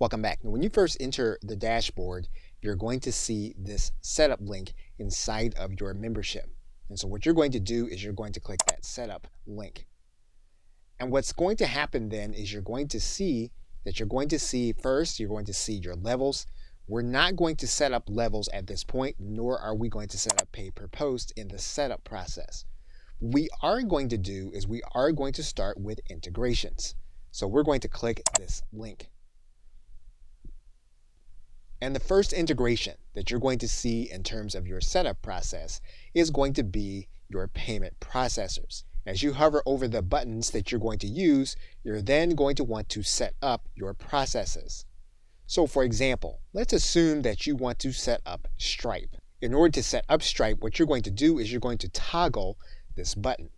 Welcome back. Now, when you first enter the dashboard, you're going to see this setup link inside of your membership. And so what you're going to do is you're going to click that setup link. And what's going to happen then is you're going to see first, you're going to see your levels. We're not going to set up levels at this point, nor are we going to set up pay per post in the setup process. What we are going to do is we are going to start with integrations. So we're going to click this link. And the first integration that you're going to see in terms of your setup process is going to be your payment processors. As you hover over the buttons that you're going to use, you're then going to want to set up your processes. So for example, let's assume that you want to set up Stripe. In order to set up Stripe, what you're going to do is you're going to toggle this button.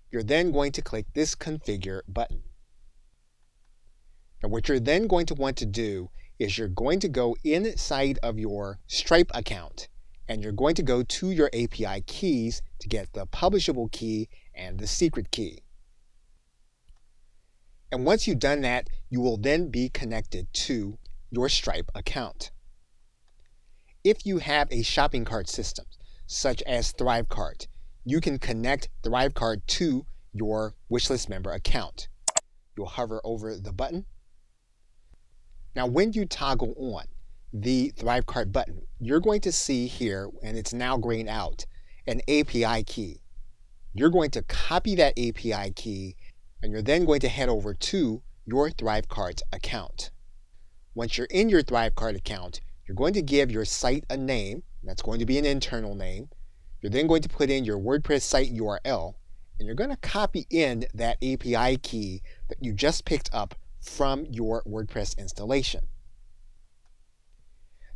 You're then going to click this configure button. And what you're then going to want to do is you're going to go inside of your Stripe account and you're going to go to your API keys to get the publishable key and the secret key. And once you've done that, you will then be connected to your Stripe account. If you have a shopping cart system, such as ThriveCart, you can connect ThriveCart to your Wishlist member account. You'll hover over the button. Now, when you toggle on the ThriveCart button, you're going to see here, and it's now graying out, an API key. You're going to copy that API key, and you're then going to head over to your ThriveCart account. Once you're in your ThriveCart account, you're going to give your site a name. That's going to be an internal name. You're then going to put in your WordPress site URL, and you're going to copy in that API key that you just picked up from your WordPress installation.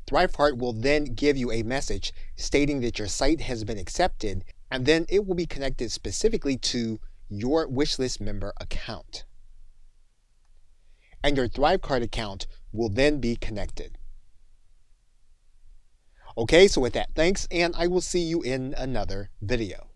ThriveCart will then give you a message stating that your site has been accepted, and then it will be connected specifically to your Wishlist member account. And your ThriveCart account will then be connected. Okay, so with that, thanks, and I will see you in another video.